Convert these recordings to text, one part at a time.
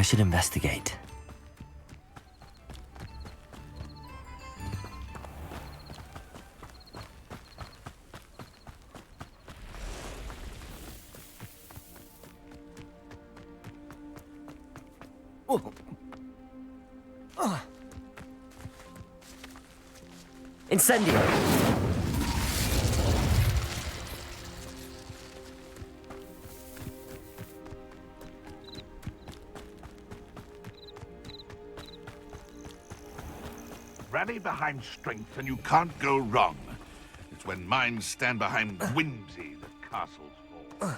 I should investigate. Incendio! Rally behind strength and you can't go wrong. It's when minds stand behind whimsy that castles fall.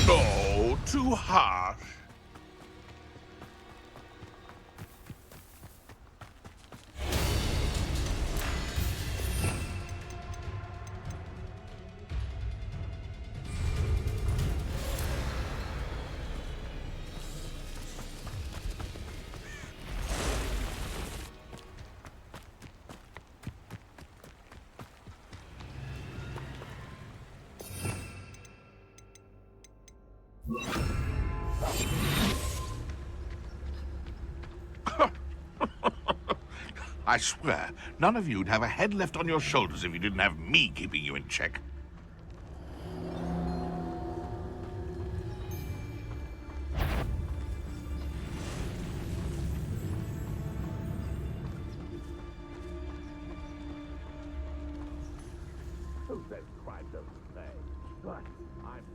No, too harsh. I swear, none of you'd have a head left on your shoulders if you didn't have me keeping you in check.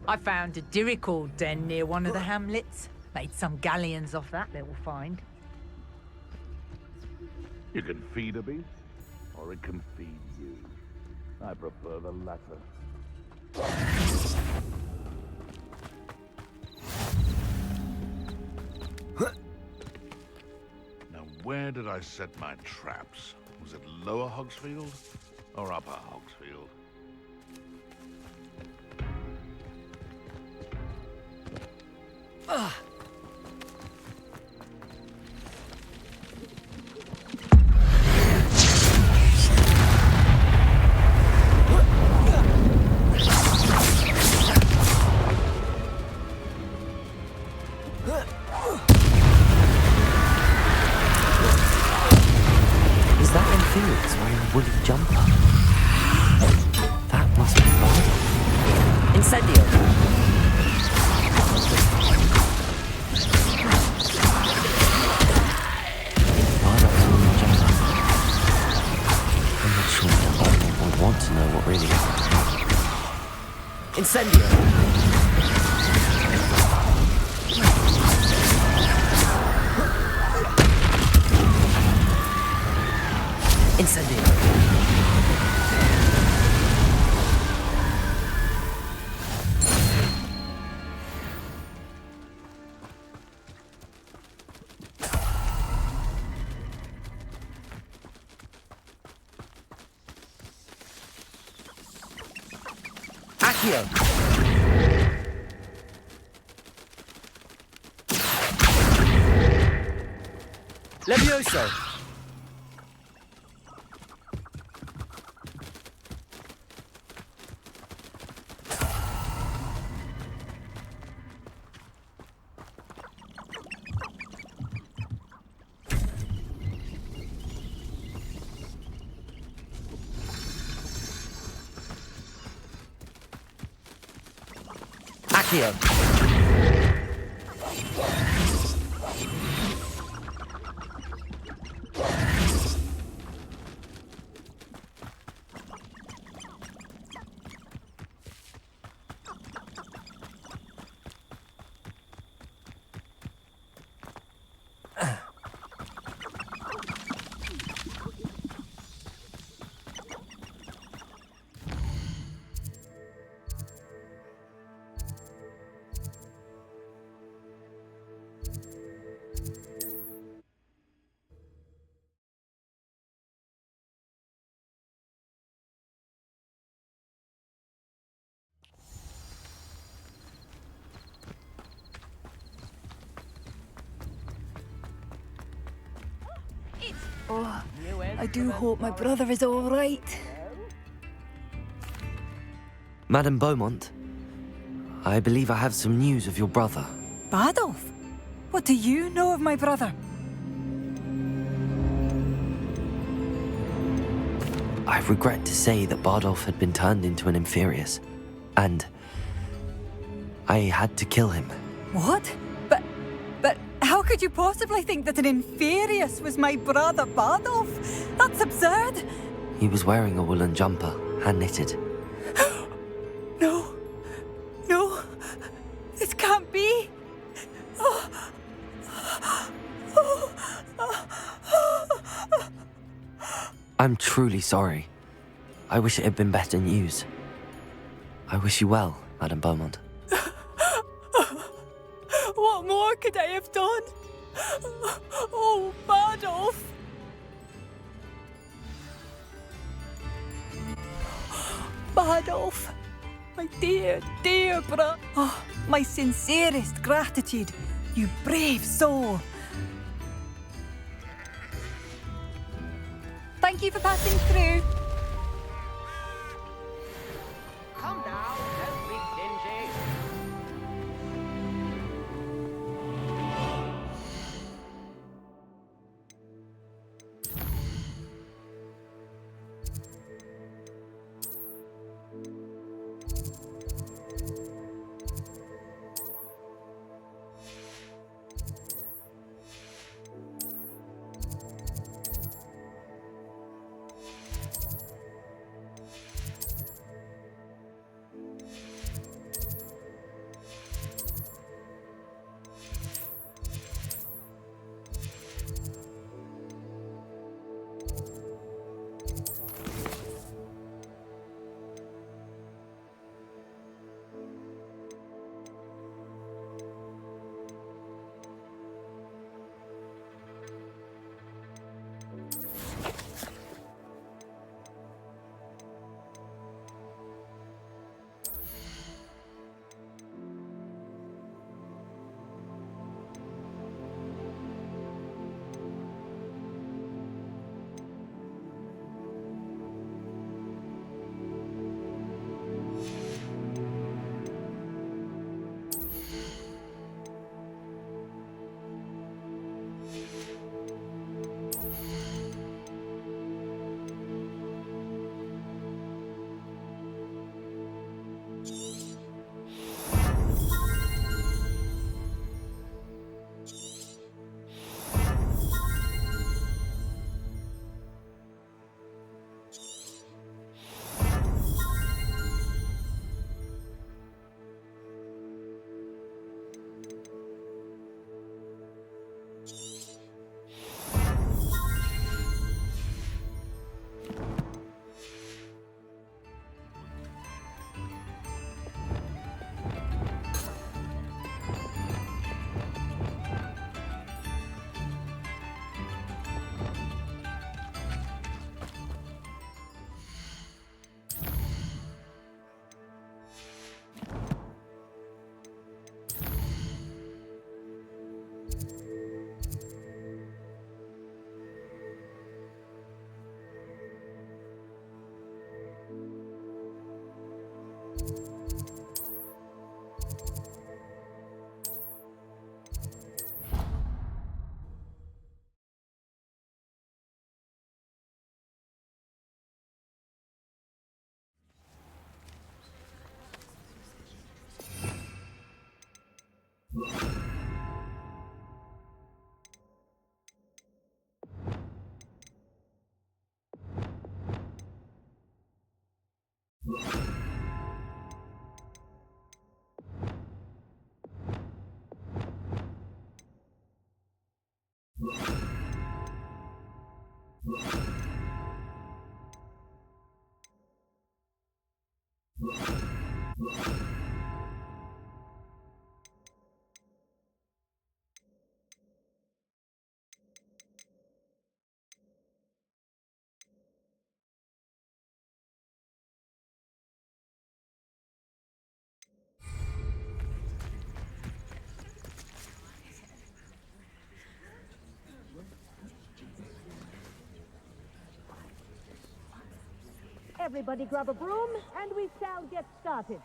I found a dirichal den near one of the hamlets. Made some galleons off that little find. You can feed a beast, or it can feed you. I prefer the latter. Now, where did I set my traps? Was it Lower Hogsfield or Upper Hogsfield? Is that in Felix wearing a woolly jumper? That must be Bardo. Incendio! Bardo's woolly jumper. I'm not sure that Bardo would want to know what really happened. Incendio! Incendio! Accio! Levioso! Accio! Oh, I do hope my brother is all right. Madame Beaumont, I believe I have some news of your brother. Bardolph? What do you know of my brother? I regret to say that Bardolph had been turned into an Inferius, and I had to kill him. What? But how could you possibly think that an Inferius was my brother Bardolph? That's absurd! He was wearing a woolen jumper, hand-knitted. No. No. This can't be. I'm truly sorry. I wish it had been better news. I wish you well, Madame Beaumont. What more could I have done? Oh, Bardolph! Bardolph! My dear, dear brother! Oh, my sincerest gratitude, you brave soul! Thank you for passing through. Come now, don't be dingy. Everybody grab a broom, and we shall get started.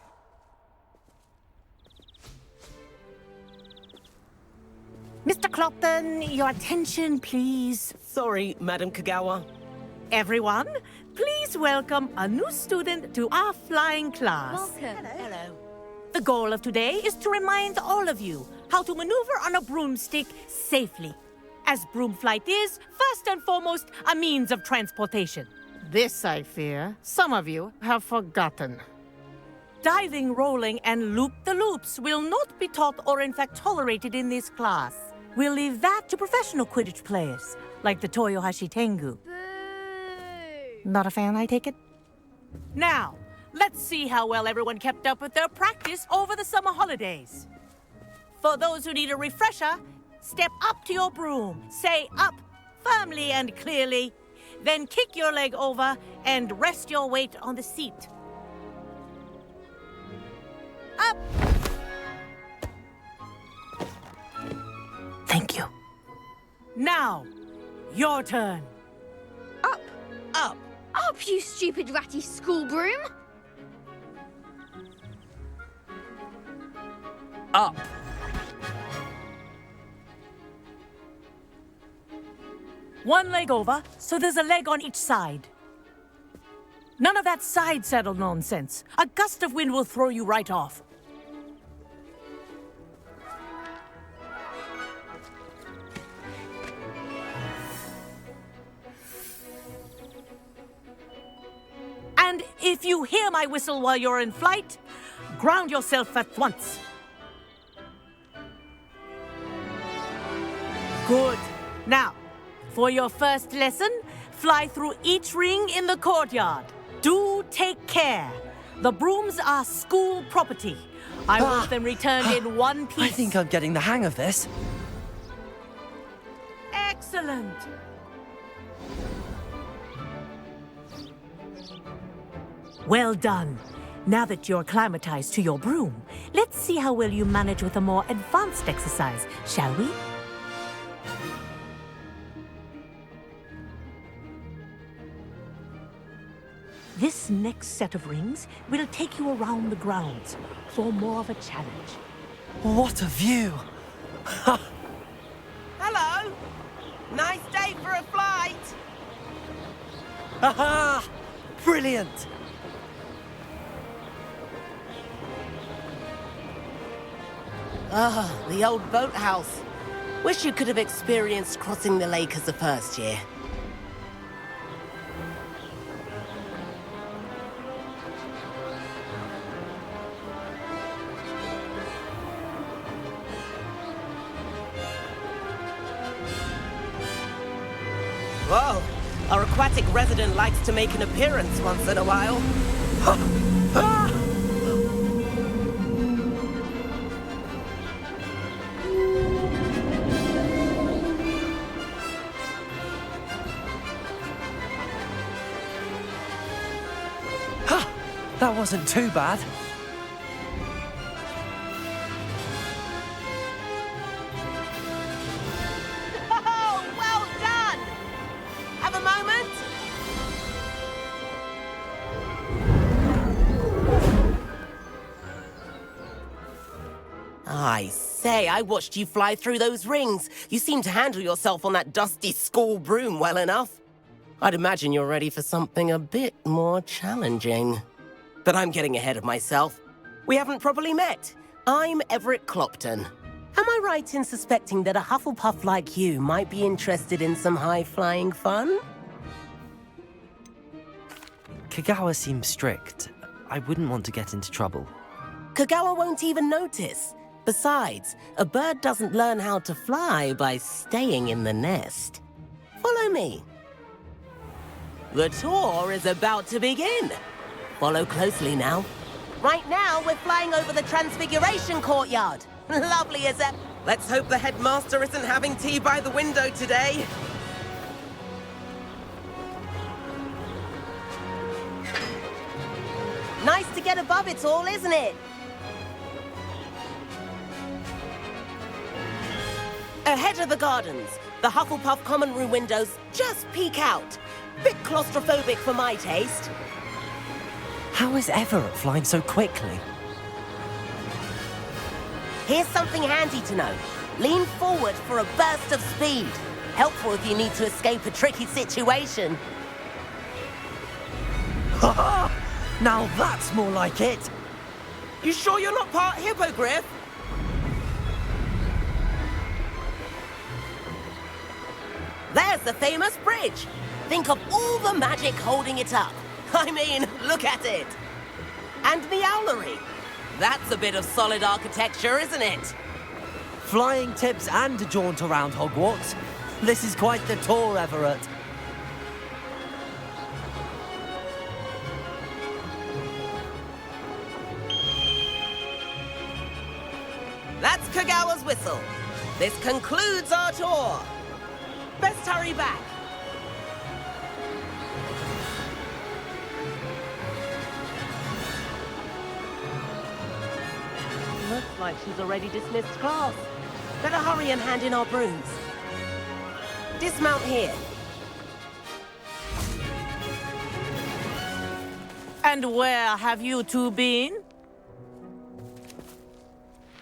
Mr. Clopton, your attention, please. Sorry, Madam Kagawa. Everyone, please welcome a new student to our flying class. Hello. The goal of today is to remind all of you how to maneuver on a broomstick safely, as broom flight is, first and foremost, a means of transportation. This, I fear, some of you have forgotten. Diving, rolling, and loop-the-loops will not be taught or in fact tolerated in this class. We'll leave that to professional Quidditch players, like the Toyohashi Tengu. Not a fan, I take it? Now, let's see how well everyone kept up with their practice over the summer holidays. For those who need a refresher, step up to your broom, say up firmly and clearly, then kick your leg over and rest your weight on the seat. Up! Thank you. Now, your turn. Up! Up. Up, you stupid ratty school broom! Up! One leg over, so there's a leg on each side. None of that side saddle nonsense. A gust of wind will throw you right off. And if you hear my whistle while you're in flight, ground yourself at once. Good. Now, for your first lesson, fly through each ring in the courtyard. Do take care. The brooms are school property. I want them returned in one piece. I think I'm getting the hang of this. Excellent. Well done. Now that you're acclimatized to your broom, let's see how well you manage with a more advanced exercise, shall we? This next set of rings will take you around the grounds for more of a challenge. What a view! Hello. Nice day for a flight. Aha! Brilliant! Ah, the old boathouse. Wish you could have experienced crossing the lake as a first year. Whoa! Our aquatic resident likes to make an appearance once in a while. That wasn't too bad. Oh, well done! Have a moment? I say, I watched you fly through those rings. You seem to handle yourself on that dusty school broom well enough. I'd imagine you're ready for something a bit more challenging. But I'm getting ahead of myself. We haven't properly met. I'm Everett Clopton. Am I right in suspecting that a Hufflepuff like you might be interested in some high-flying fun? Kagawa seems strict. I wouldn't want to get into trouble. Kagawa won't even notice. Besides, a bird doesn't learn how to fly by staying in the nest. Follow me. The tour is about to begin. Follow closely now. Right now, we're flying over the Transfiguration Courtyard. Lovely as ever. Let's hope the headmaster isn't having tea by the window today. Nice to get above it all, isn't it? Ahead of the gardens, the Hufflepuff common room windows just peek out. Bit claustrophobic for my taste. How is Everett flying so quickly? Here's something handy to know. Lean forward for a burst of speed. Helpful if you need to escape a tricky situation. Now that's more like it! You sure you're not part hippogriff? There's the famous bridge. Think of all the magic holding it up. I mean, look at it. And the owlery. That's a bit of solid architecture, isn't it? Flying tips and a jaunt around Hogwarts. This is quite the tour, Everett. That's Kagawa's whistle. This concludes our tour. Best hurry back. Looks like she's already dismissed class. Better hurry and hand in our brooms. Dismount here. And where have you two been?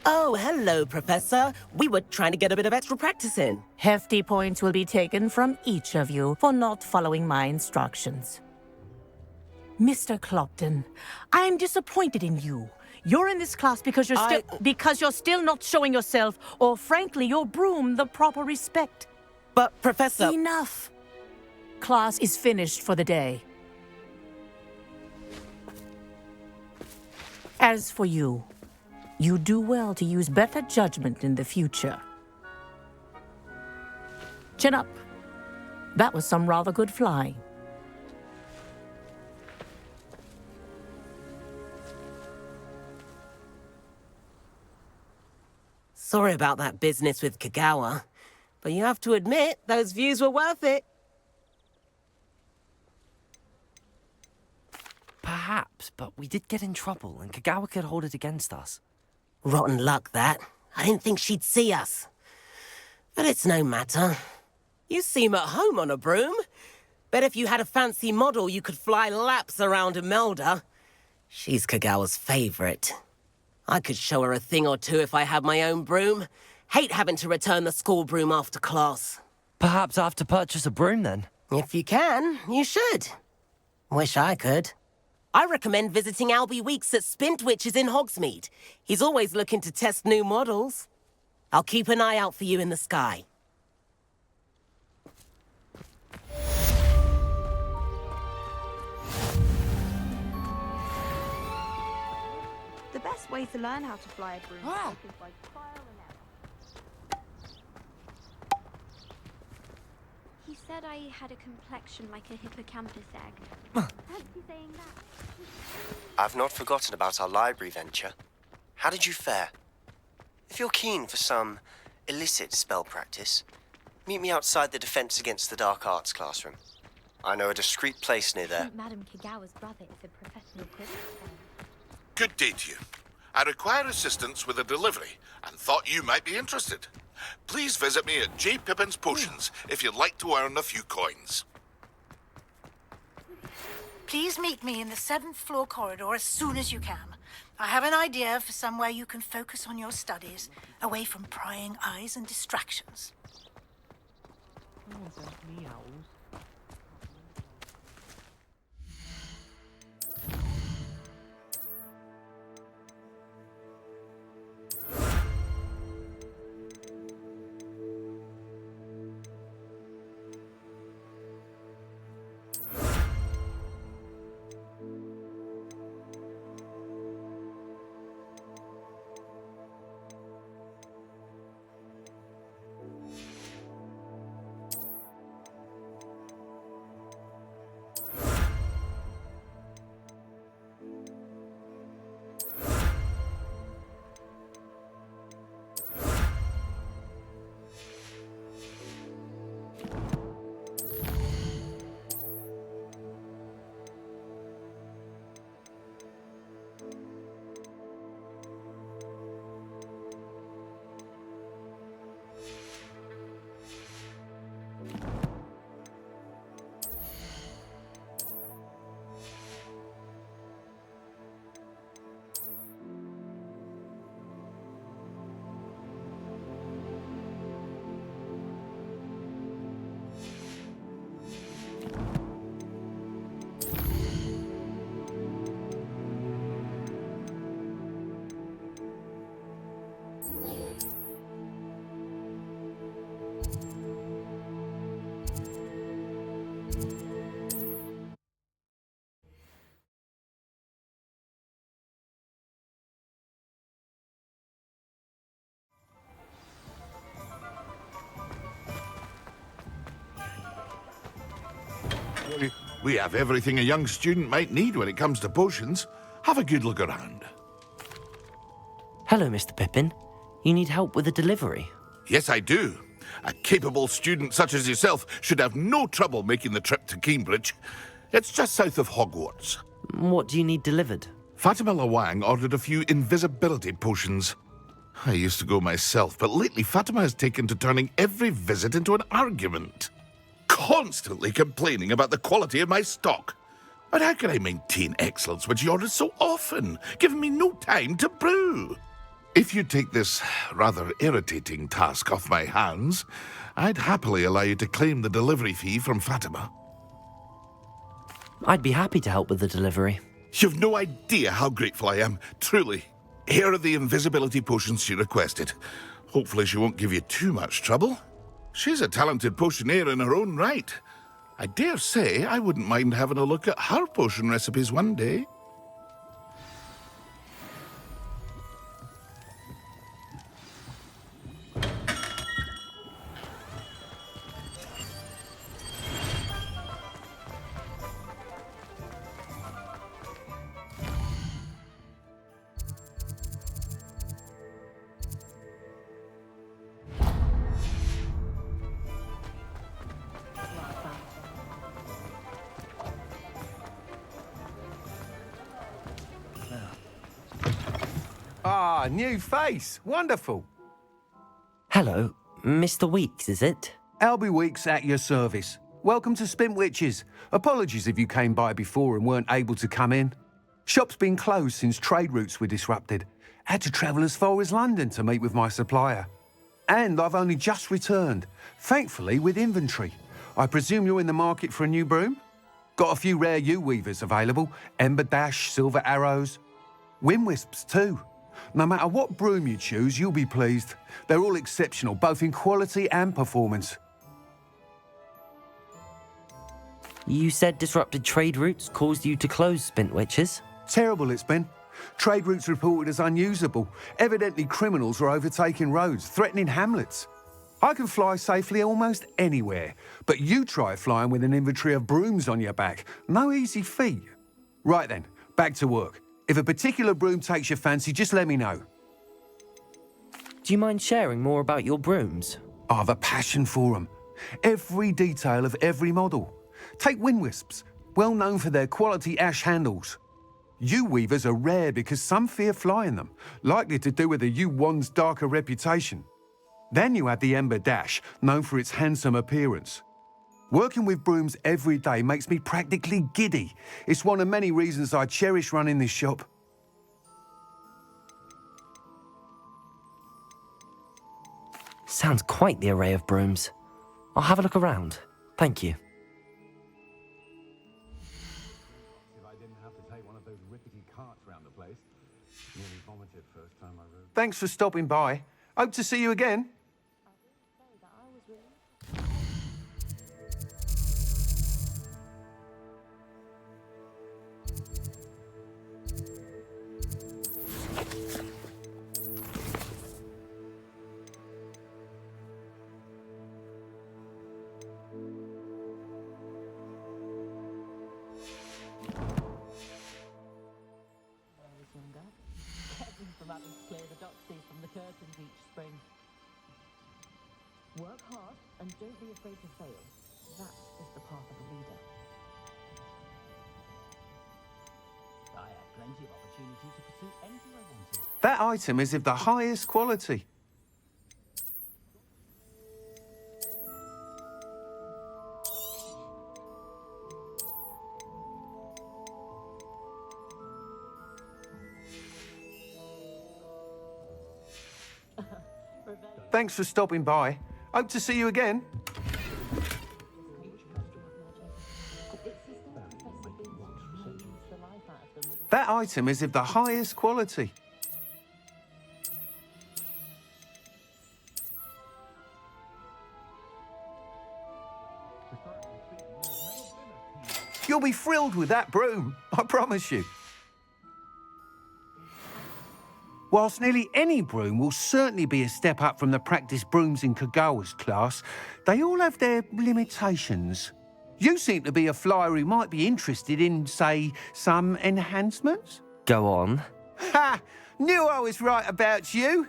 Oh, hello, Professor. We were trying to get a bit of extra practice in. Hefty points will be taken from each of you for not following my instructions. Mr. Clopton, I'm disappointed in you. You're in this class because you're still not showing yourself, or frankly, your broom the proper respect. But, Professor... Enough. Class is finished for the day. As for you, you do well to use better judgment in the future. Chin up. That was some rather good flying. Sorry about that business with Kagawa, but you have to admit, those views were worth it. Perhaps, but we did get in trouble, and Kagawa could hold it against us. Rotten luck, that. I didn't think she'd see us. But it's no matter. You seem at home on a broom. Bet if you had a fancy model, you could fly laps around Imelda. She's Kagawa's favorite. I could show her a thing or two if I had my own broom. Hate having to return the school broom after class. Perhaps I have to purchase a broom, then? If you can, you should. Wish I could. I recommend visiting Albie Weeks at Spintwitches in Hogsmeade. He's always looking to test new models. I'll keep an eye out for you in the sky. The best way to learn how to fly a broomstick is by trial and error. He said I had a complexion like a hippocampus egg. Fancy saying that. I've not forgotten about our library venture. How did you fare? If you're keen for some illicit spell practice, meet me outside the Defense Against the Dark Arts classroom. I know a discreet place near there. Madam Kagawa's brother is a professional critic. Good day to you. I require assistance with a delivery and thought you might be interested. Please visit me at J. Pippin's Potions if you'd like to earn a few coins. Please meet me in the 7th floor corridor as soon as you can. I have an idea for somewhere you can focus on your studies, away from prying eyes and distractions. We have everything a young student might need when it comes to potions. Have a good look around. Hello, Mr. Pippin. You need help with a delivery? Yes, I do. A capable student such as yourself should have no trouble making the trip to Cambridge. It's just south of Hogwarts. What do you need delivered? Fatima Lawang ordered a few invisibility potions. I used to go myself, but lately Fatima has taken to turning every visit into an argument. Constantly complaining about the quality of my stock. But how can I maintain excellence when she orders so often, giving me no time to brew? If you take this rather irritating task off my hands, I'd happily allow you to claim the delivery fee from Fatima. I'd be happy to help with the delivery. You've no idea how grateful I am, truly. Here are the invisibility potions she requested. Hopefully she won't give you too much trouble. She's a talented potioneer in her own right. I dare say I wouldn't mind having a look at her potion recipes one day. Ah, new face. Wonderful. Hello, Mr. Weeks, is it? Albie Weeks at your service. Welcome to Spintwitches. Apologies if you came by before and weren't able to come in. Shop's been closed since trade routes were disrupted. Had to travel as far as London to meet with my supplier. And I've only just returned, thankfully with inventory. I presume you're in the market for a new broom? Got a few rare U-weavers available. Ember Dash, Silver Arrows. Wind Wisps too. No matter what broom you choose, you'll be pleased. They're all exceptional, both in quality and performance. You said disrupted trade routes caused you to close Spintwitches? Terrible it's been. Trade routes reported as unusable. Evidently criminals were overtaking roads, threatening hamlets. I can fly safely almost anywhere, but you try flying with an inventory of brooms on your back. No easy feat. Right then, back to work. If a particular broom takes your fancy, just let me know. Do you mind sharing more about your brooms? I have a passion for them. Every detail of every model. Take Wind Wisps, well known for their quality ash handles. U-weavers are rare because some fear flying them, likely to do with the U-wand's darker reputation. Then you have the Ember Dash, known for its handsome appearance. Working with brooms every day makes me practically giddy. It's one of many reasons I cherish running this shop. Sounds quite the array of brooms. I'll have a look around. Thank you. If I didn't have to take one of those rickety carts round the place. Nearly vomited first time I rode. Thanks for stopping by. Hope to see you again. Work hard and don't be afraid to fail. That is the path of a leader. I had plenty of opportunity to pursue anything I wanted. That item is of the highest quality. Thanks for stopping by. Hope to see you again. That item is of the highest quality. You'll be thrilled with that broom, I promise you. Whilst nearly any broom will certainly be a step up from the practice brooms in Kagawa's class, they all have their limitations. You seem to be a flyer who might be interested in, say, some enhancements? Go on. Ha! Knew I was right about you.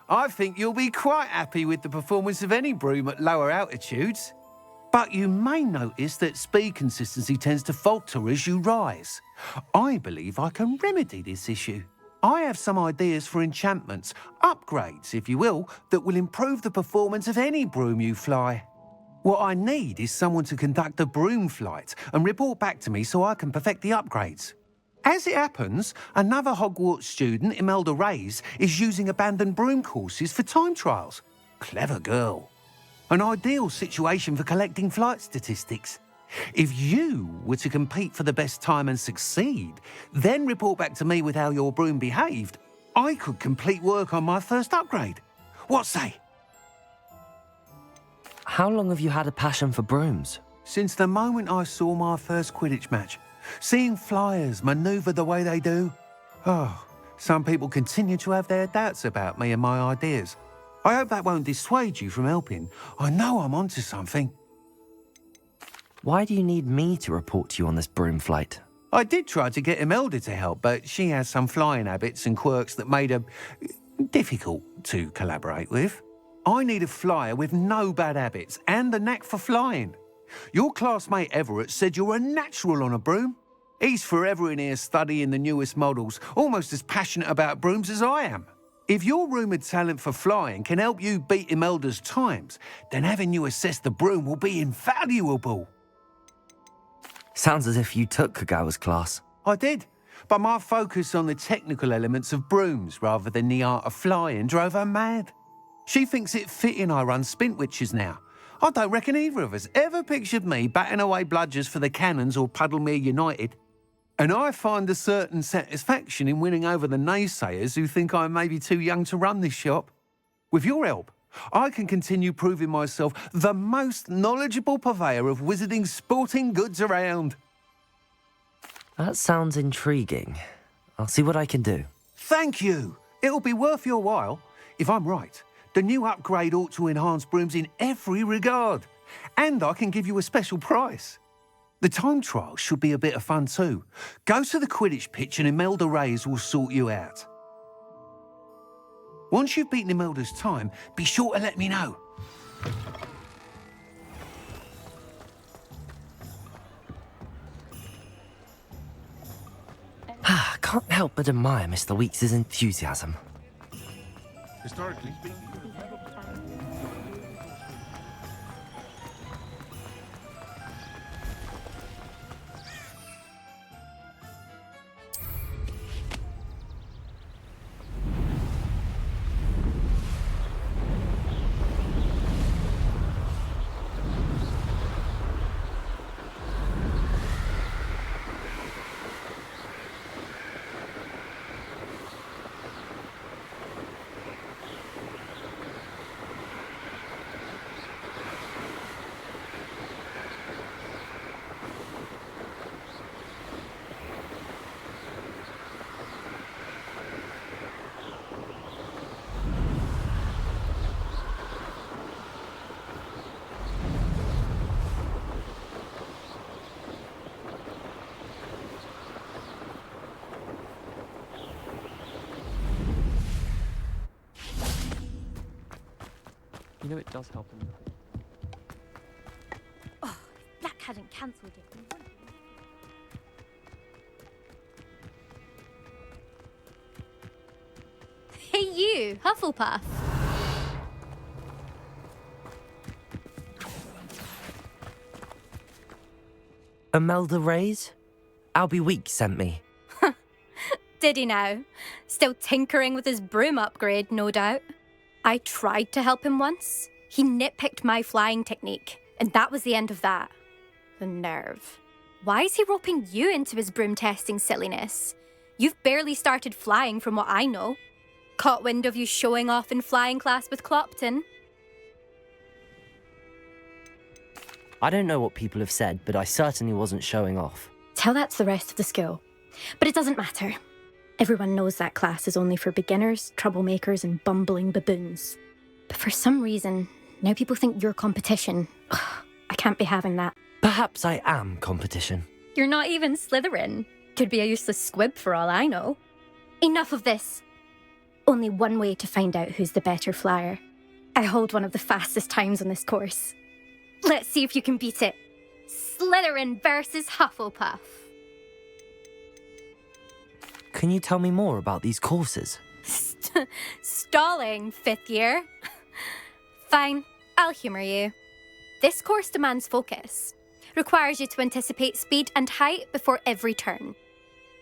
I think you'll be quite happy with the performance of any broom at lower altitudes. But you may notice that speed consistency tends to falter as you rise. I believe I can remedy this issue. I have some ideas for enchantments, upgrades, if you will, that will improve the performance of any broom you fly. What I need is someone to conduct a broom flight and report back to me so I can perfect the upgrades. As it happens, another Hogwarts student, Imelda Reyes, is using abandoned broom courses for time trials. Clever girl. An ideal situation for collecting flight statistics. If you were to compete for the best time and succeed, then report back to me with how your broom behaved, I could complete work on my first upgrade. What say? How long have you had a passion for brooms? Since the moment I saw my first Quidditch match. Seeing flyers manoeuvre the way they do. Oh, some people continue to have their doubts about me and my ideas. I hope that won't dissuade you from helping. I know I'm onto something. Why do you need me to report to you on this broom flight? I did try to get Imelda to help, but she has some flying habits and quirks that made her difficult to collaborate with. I need a flyer with no bad habits and the knack for flying. Your classmate Everett said you're a natural on a broom. He's forever in here studying the newest models, almost as passionate about brooms as I am. If your rumoured talent for flying can help you beat Imelda's times, then having you assess the broom will be invaluable. Sounds as if you took Kagawa's class. I did, but my focus on the technical elements of brooms rather than the art of flying drove her mad. She thinks it fitting I run Spintwitches now. I don't reckon either of us ever pictured me batting away bludgers for the Cannons or Puddlemere United. And I find a certain satisfaction in winning over the naysayers who think I may be too young to run this shop. With your help, I can continue proving myself the most knowledgeable purveyor of wizarding sporting goods around. That sounds intriguing. I'll see what I can do. Thank you. It'll be worth your while. If I'm right, the new upgrade ought to enhance brooms in every regard. And I can give you a special price. The time trial should be a bit of fun too. Go to the Quidditch pitch and Imelda Reyes will sort you out. Once you've beaten Imelda's time, be sure to let me know. Can't help but admire Mr. Weeks' enthusiasm. Historically speaking. You know it does help him. Oh, if Black hadn't cancelled it. Hey you, Hufflepuff. Imelda Reyes? Albie Weeks sent me. Did he now? Still tinkering with his broom upgrade, no doubt. I tried to help him once. He nitpicked my flying technique, and that was the end of that. The nerve. Why is he roping you into his broom testing silliness? You've barely started flying from what I know. Caught wind of you showing off in flying class with Clopton. I don't know what people have said, but I certainly wasn't showing off. Tell that to the rest of the school. But it doesn't matter. Everyone knows that class is only for beginners, troublemakers, and bumbling baboons. But for some reason, now people think you're competition. Ugh, I can't be having that. Perhaps I am competition. You're not even Slytherin. Could be a useless squib for all I know. Enough of this. Only one way to find out who's the better flyer. I hold one of the fastest times on this course. Let's see if you can beat it. Slytherin versus Hufflepuff. Can you tell me more about these courses? Stalling, 5th year. Fine, I'll humour you. This course demands focus. Requires you to anticipate speed and height before every turn.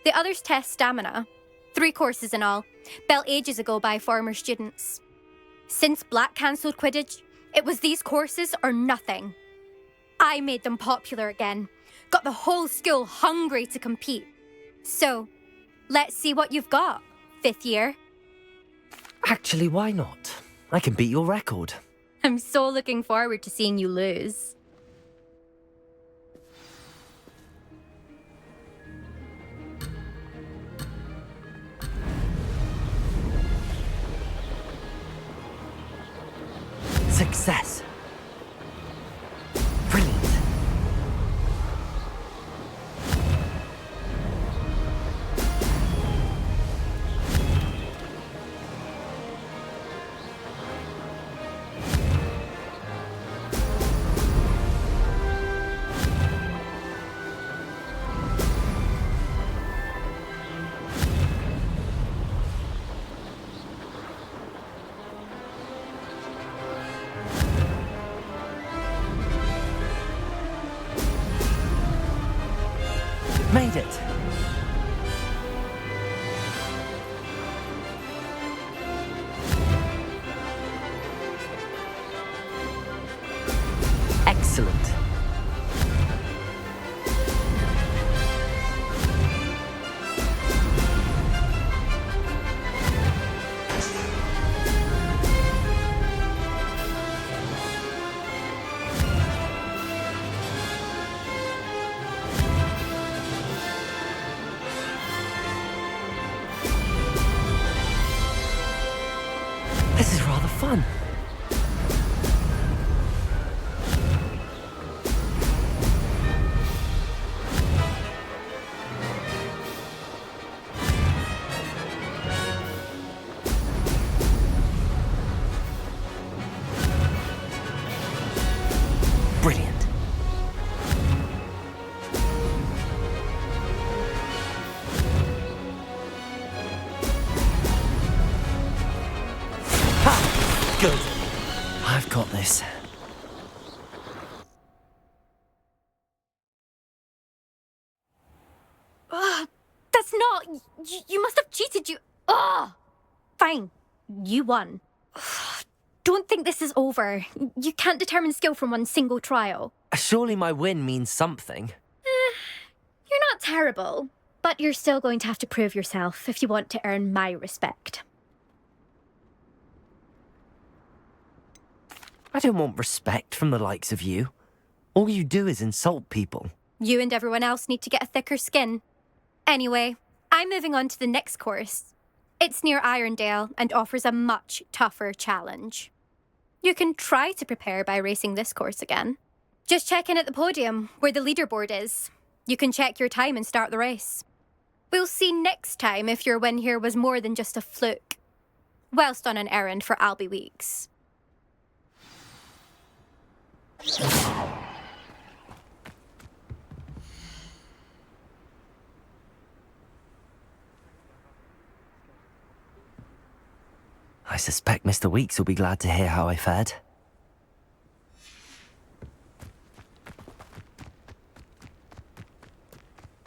The others test stamina. 3 courses in all, built ages ago by former students. Since Black cancelled Quidditch, it was these courses or nothing. I made them popular again. Got the whole school hungry to compete. So, let's see what you've got, 5th year. Actually, why not? I can beat your record. I'm so looking forward to seeing you lose. Success. Brilliant. Made it. Excellent. This is rather fun. Brilliant. Ha! Good. I've got this. That's not... You must have cheated, you... Ugh! Fine. You won. Don't think this is over. You can't determine skill from one single trial. Surely my win means something. You're not terrible, but you're still going to have to prove yourself if you want to earn my respect. I don't want respect from the likes of you. All you do is insult people. You and everyone else need to get a thicker skin. Anyway, I'm moving on to the next course. It's near Irondale and offers a much tougher challenge. You can try to prepare by racing this course again. Just check in at the podium, where the leaderboard is. You can check your time and start the race. We'll see next time if your win here was more than just a fluke. Whilst on an errand for Albie Weeks. I suspect Mr. Weeks will be glad to hear how I fared.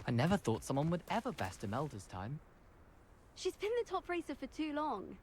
I never thought someone would ever best Imelda's time. She's been the top racer for too long.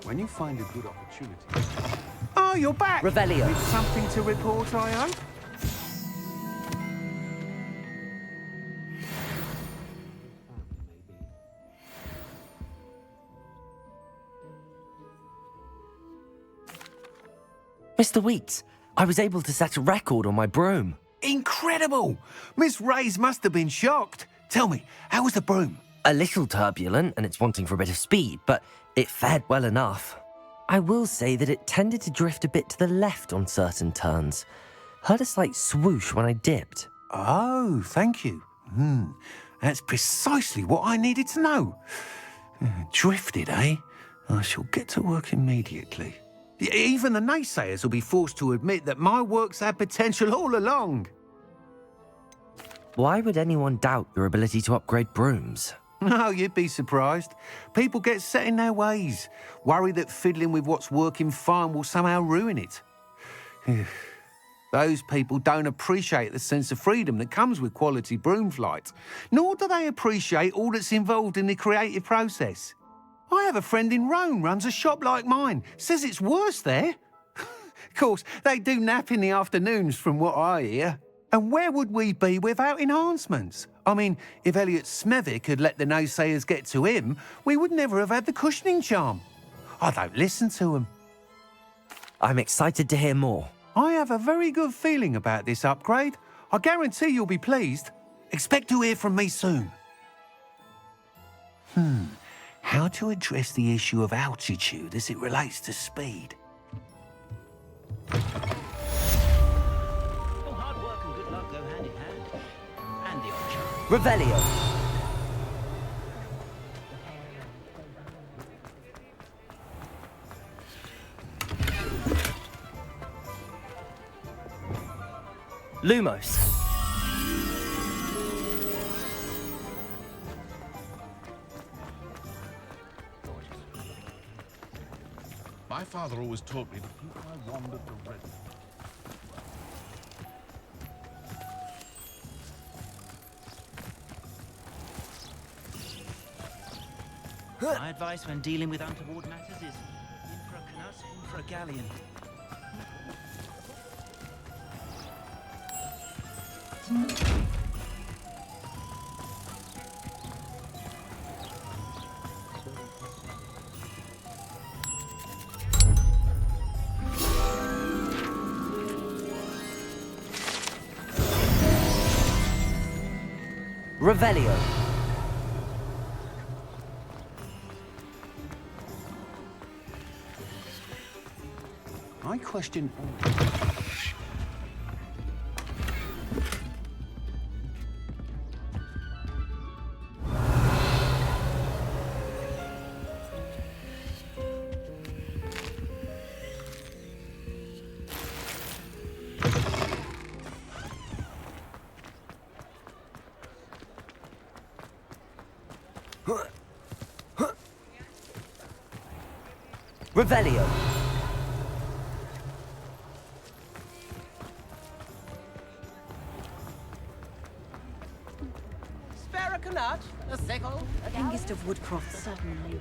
When you find a good opportunity... Oh, you're back! Revelio. With something to report, I hope? Mr. Weeks, I was able to set a record on my broom. Incredible! Miss Ray's must have been shocked. Tell me, how was the broom? A little turbulent and it's wanting for a bit of speed, but it fared well enough. I will say that it tended to drift a bit to the left on certain turns. Heard a slight swoosh when I dipped. Oh, thank you. That's precisely what I needed to know. Drifted, eh? I shall get to work immediately. Even the naysayers will be forced to admit that my work's had potential all along. Why would anyone doubt your ability to upgrade brooms? No, you'd be surprised. People get set in their ways, worry that fiddling with what's working fine will somehow ruin it. Those people don't appreciate the sense of freedom that comes with quality broom flight, nor do they appreciate all that's involved in the creative process. I have a friend in Rome runs a shop like mine, says it's worse there. Of course, they do nap in the afternoons from what I hear. And where would we be without enhancements? I mean, if Elliot Smethwick had let the naysayers get to him, we would never have had the cushioning charm. I don't listen to them. I'm excited to hear more. I have a very good feeling about this upgrade. I guarantee you'll be pleased. Expect to hear from me soon. How to address the issue of altitude as it relates to speed? Revelio. Lumos. My father always taught me to keep my wand at the ready. My advice when dealing with untoward matters is in for a canut, in for a galleon. Revelio. I question... Revelio. Spare a canut, a sickle, a Youngest of Woodcroft, certainly.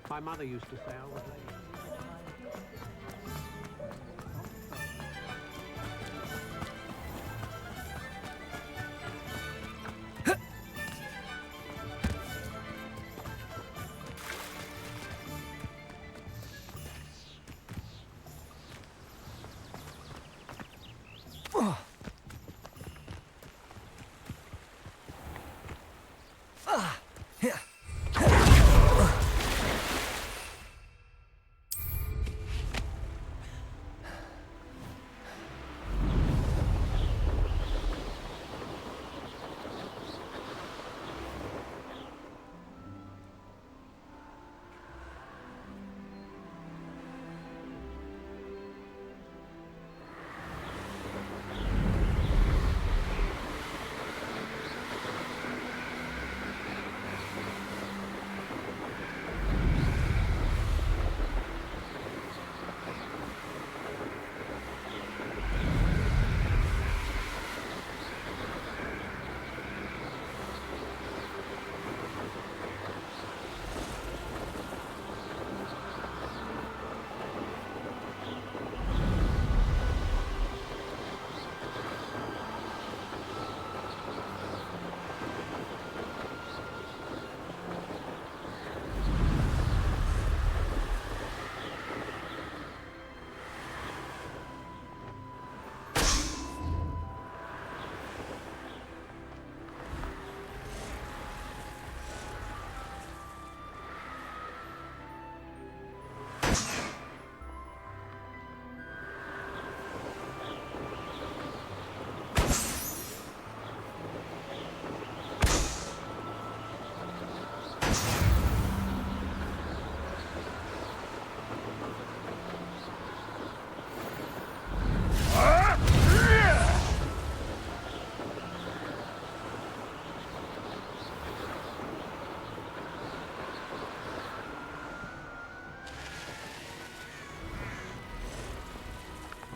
My mother used to say I was late.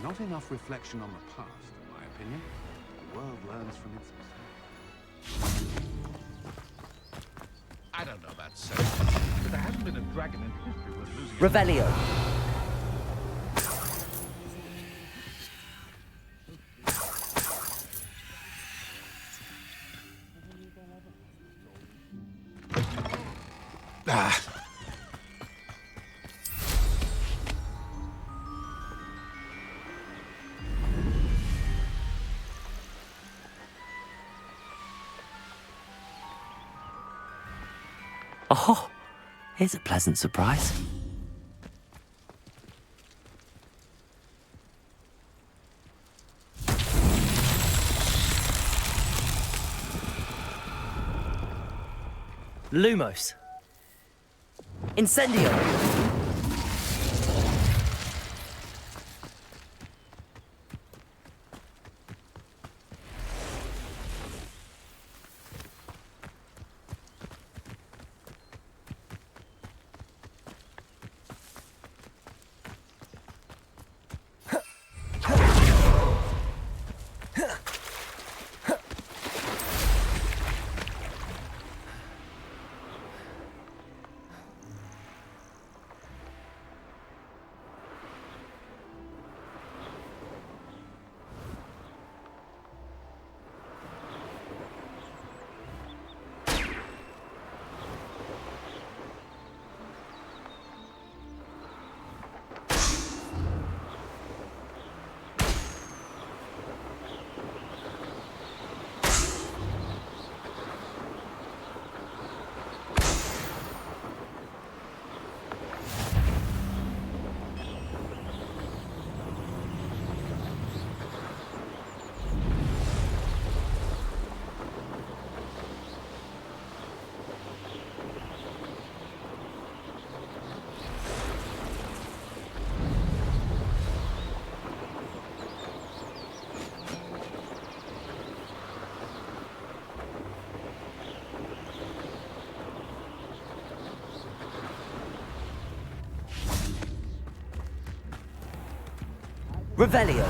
Not enough reflection on the past, in my opinion. The world learns from its mistakes. I don't know about so, but there hasn't been a dragon in history worth losing. Revelio. Ah. Oh, here's a pleasant surprise. Lumos. Incendio. Revelio.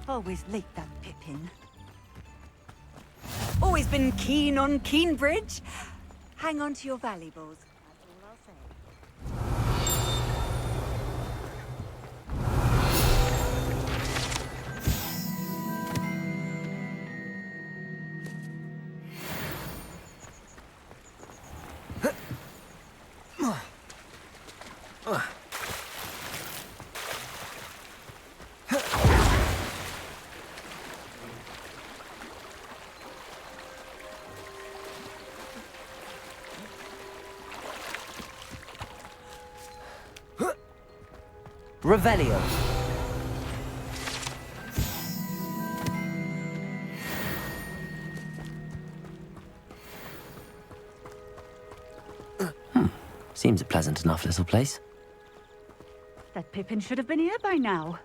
Always like that Pippin. Always been keen on Keenbridge. Hang on to your valuables. That's all I'll say. Revelio. Seems a pleasant enough little place. That Pippin should have been here by now.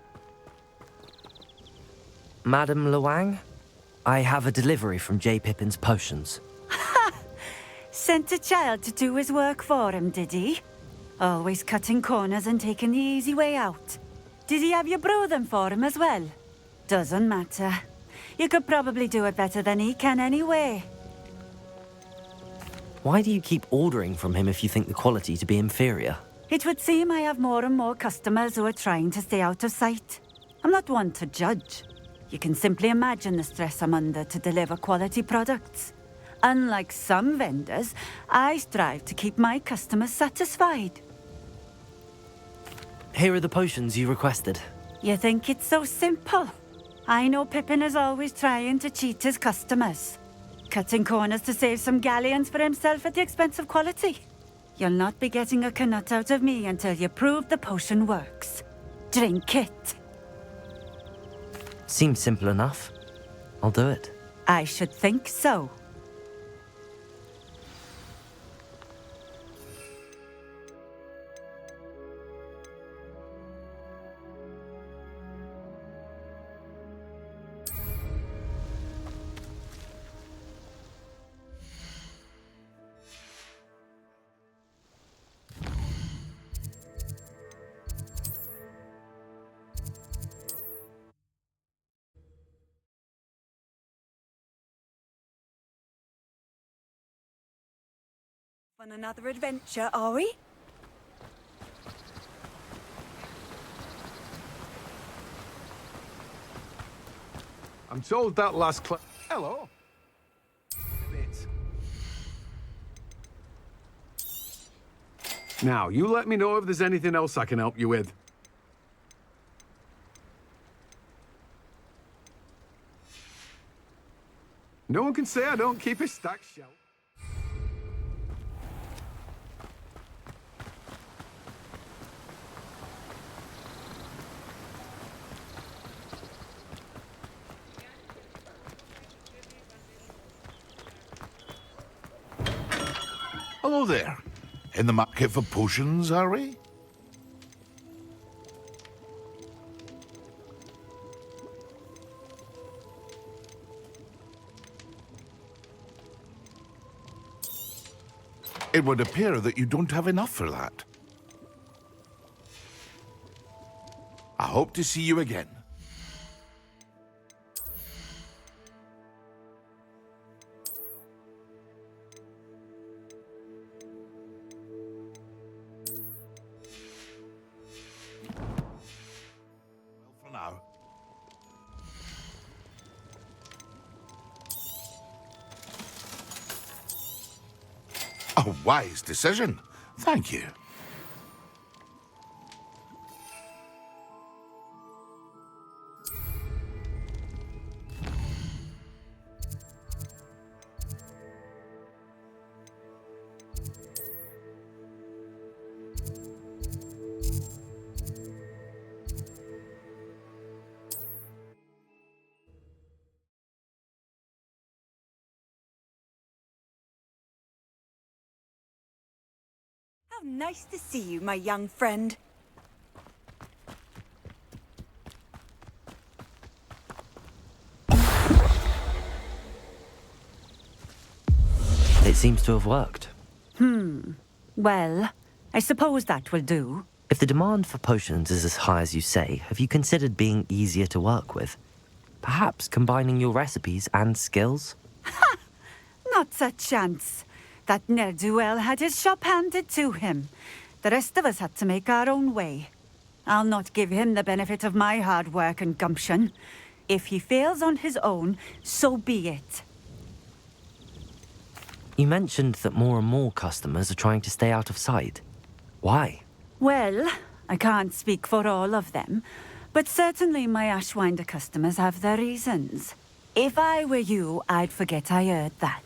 Madam Luang, I have a delivery from J. Pippin's potions. Sent a child to do his work for him, did he? Always cutting corners and taking the easy way out. Did he have you brew them for him as well? Doesn't matter. You could probably do it better than he can anyway. Why do you keep ordering from him if you think the quality to be inferior? It would seem I have more and more customers who are trying to stay out of sight. I'm not one to judge. You can simply imagine the stress I'm under to deliver quality products. Unlike some vendors, I strive to keep my customers satisfied. Here are the potions you requested. You think it's so simple? I know Pippin is always trying to cheat his customers. Cutting corners to save some galleons for himself at the expense of quality. You'll not be getting a canut out of me until you prove the potion works. Drink it. Seems simple enough. I'll do it. I should think so. On another adventure, are we? I'm told that last Hello. Now, you let me know if there's anything else I can help you with. No one can say I don't keep a stacked shelf. Hello there. In the market for potions, are we? It would appear that you don't have enough for that. I hope to see you again. Well, for now. A wise decision. Thank you. How nice to see you, my young friend. It seems to have worked. Well, I suppose that will do. If the demand for potions is as high as you say, have you considered being easier to work with? Perhaps combining your recipes and skills? Not a chance. That ne'er-do-well had his shop handed to him. The rest of us had to make our own way. I'll not give him the benefit of my hard work and gumption. If he fails on his own, so be it. You mentioned that more and more customers are trying to stay out of sight. Why? Well, I can't speak for all of them, but certainly my Ashwinder customers have their reasons. If I were you, I'd forget I heard that.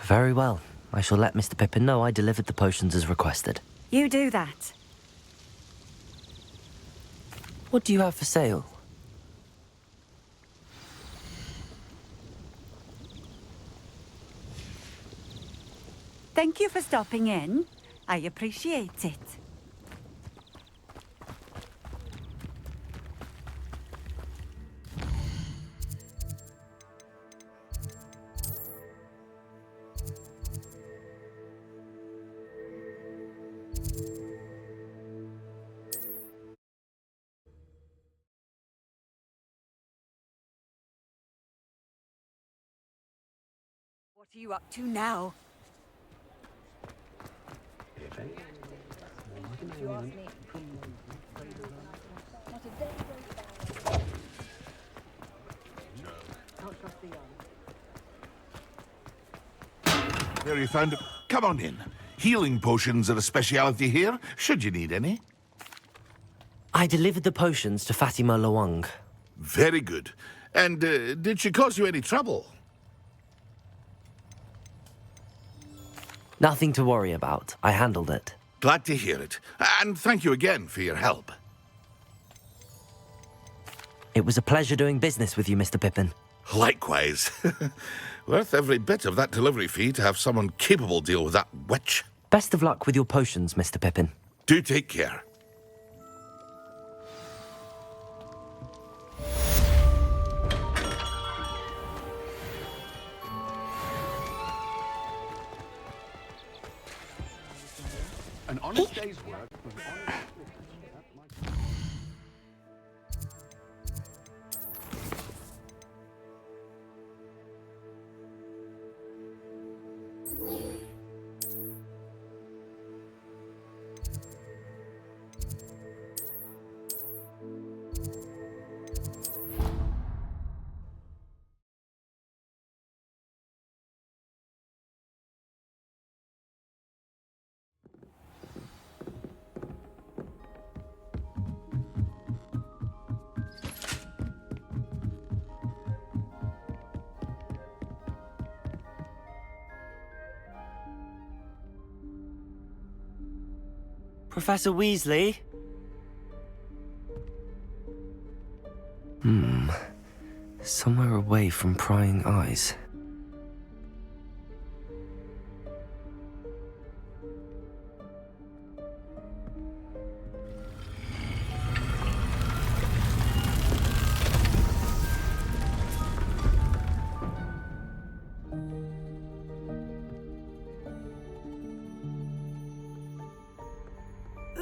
Very well. I shall let Mr. Pippin know I delivered the potions as requested. You do that. What do you have for sale? Thank you for stopping in. I appreciate it. What are you up to now? There you found it. Come on in. Healing potions are a speciality here, should you need any. I delivered the potions to Fatima Lawang. Very good. And did she cause you any trouble? Nothing to worry about. I handled it. Glad to hear it. And thank you again for your help. It was a pleasure doing business with you, Mr. Pippin. Likewise. Worth every bit of that delivery fee to have someone capable deal with that witch. Best of luck with your potions, Mr. Pippin. Do take care. An honest day's work was honest. Professor Weasley? Somewhere away from prying eyes.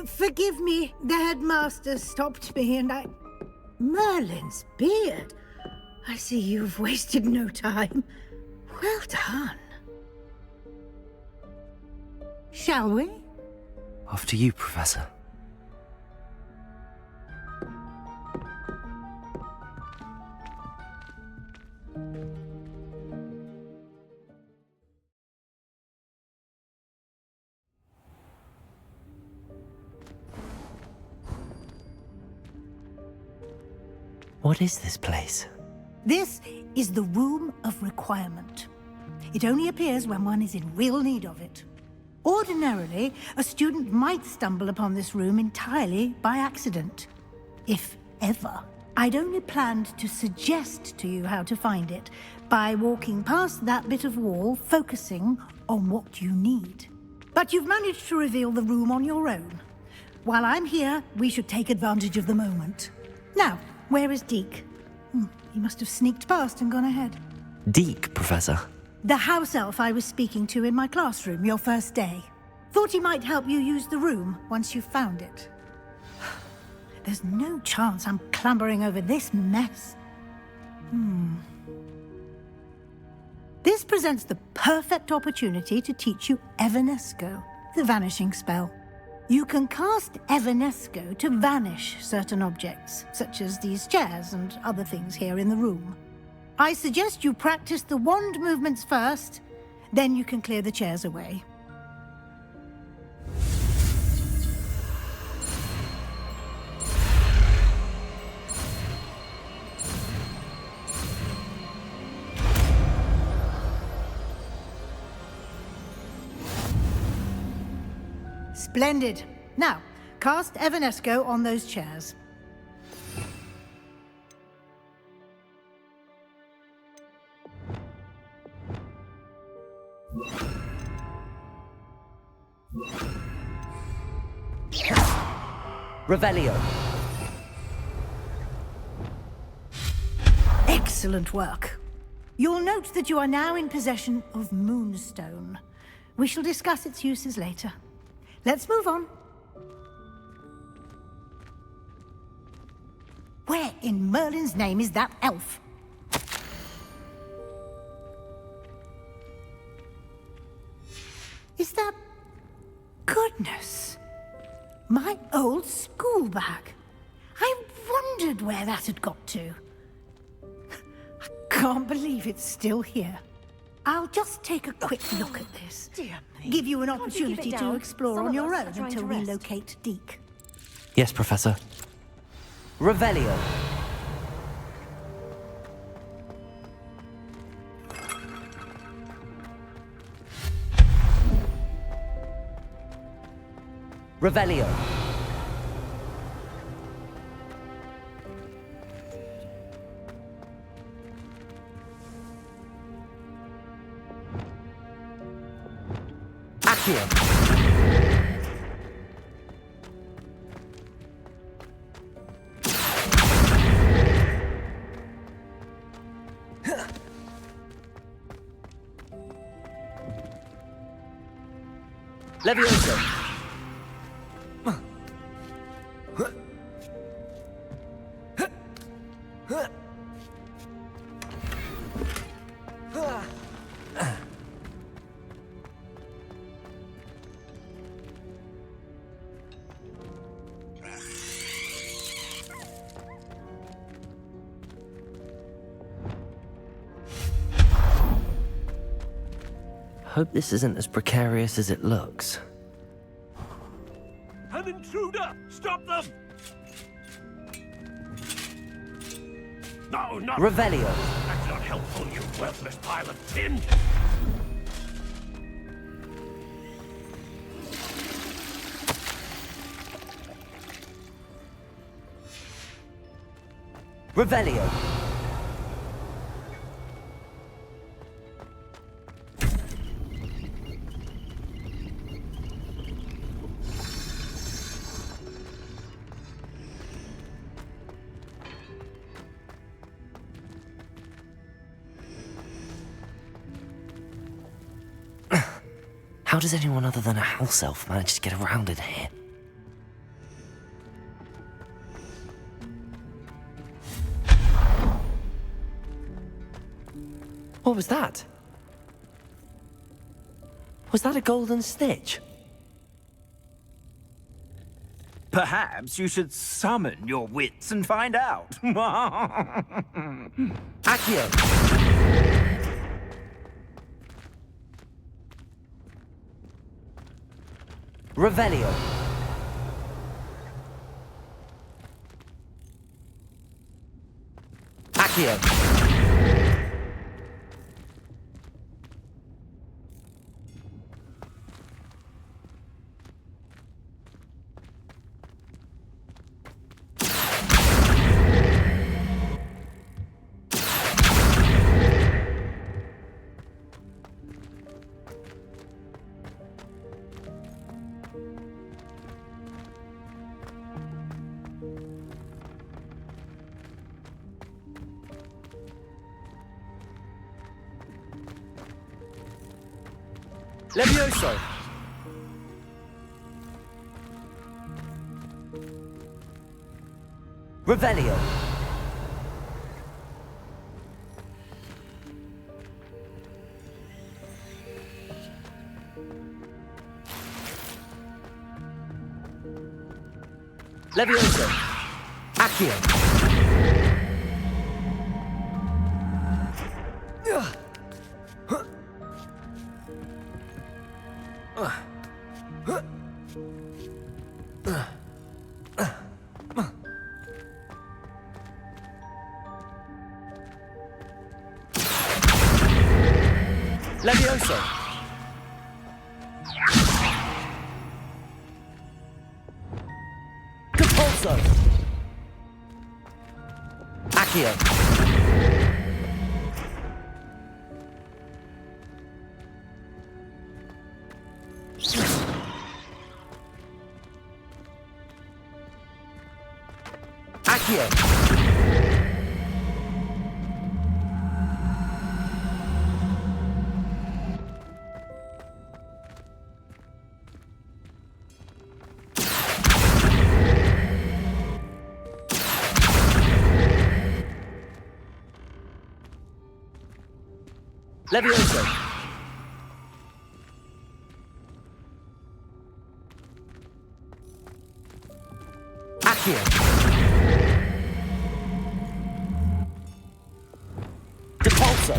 Forgive me, the headmaster stopped me and I... Merlin's beard. I see you've wasted no time. Well done. Shall we? After you, Professor. What is this place? This is the Room of Requirement. It only appears when one is in real need of it. Ordinarily, a student might stumble upon this room entirely by accident, if ever. I'd only planned to suggest to you how to find it by walking past that bit of wall, focusing on what you need. But you've managed to reveal the room on your own. While I'm here, we should take advantage of the moment. Now, where is Deke? He must have sneaked past and gone ahead. Deke, Professor. The house elf I was speaking to in my classroom your first day. Thought he might help you use the room once you've found it. There's no chance I'm clambering over this mess. This presents the perfect opportunity to teach you Evanesco, the vanishing spell. You can cast Evanesco to vanish certain objects, such as these chairs and other things here in the room. I suggest you practice the wand movements first, then you can clear the chairs away. Splendid. Now, cast Evanesco on those chairs. Revelio. Excellent work. You'll note that you are now in possession of Moonstone. We shall discuss its uses later. Let's move on. Where in Merlin's name is that elf? Is that... Goodness. My old school bag. I wondered where that had got to. I can't believe it's still here. I'll just take a quick look at this. Give you an opportunity to explore on your own until we locate Deke. Yes, Professor. Revelio. Revelio. Accio. Levioso. Hope this isn't as precarious as it looks. An intruder! Stop them! No, not... Revelio. That's not helpful, you worthless pile of tin! Revelio. How does anyone other than a house elf manage to get around in here? What was that? Was that a golden snitch? Perhaps you should summon your wits and find out. Accio! Revelio. Accio. Levioso! Revelio! Levioso! Accio! Levioso! Depulso! Accio! Accio! Levioso! Accio! Depulso!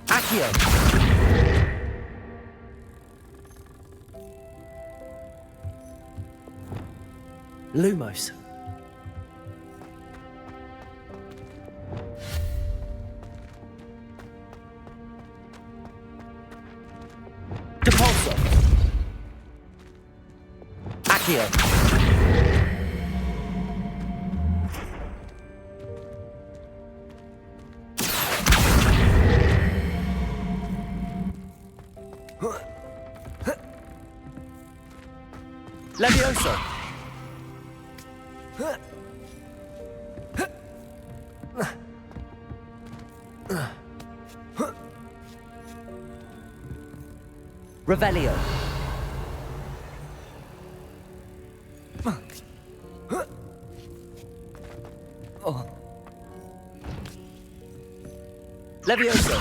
Accio! Lumos. Depulso. Accio. Levioso! Revelio! Oh. Levioso!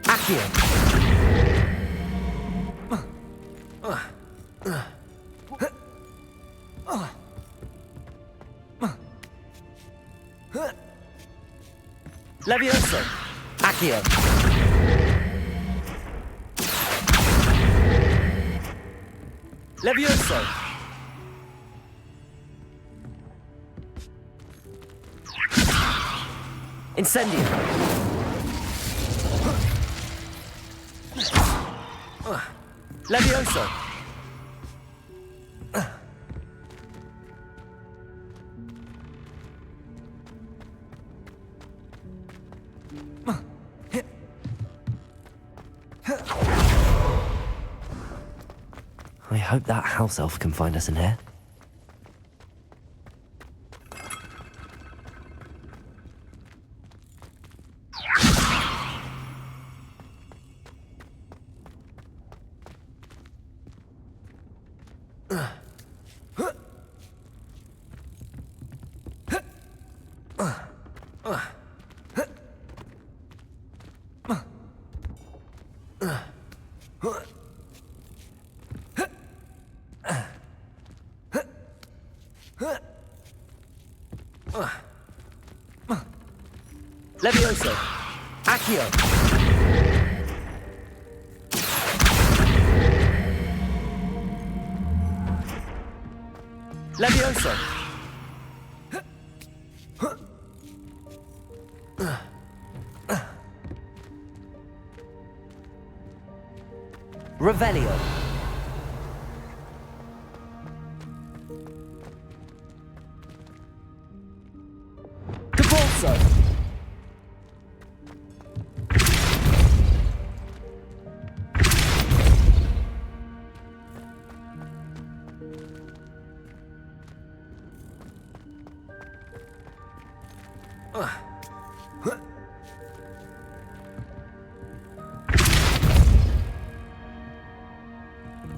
Accio! Levioso! Accio! Levioso! Incendio! Levioso! I hope that house elf can find us in here. Levioso! Accio! Levioso! Revelio! Caporso!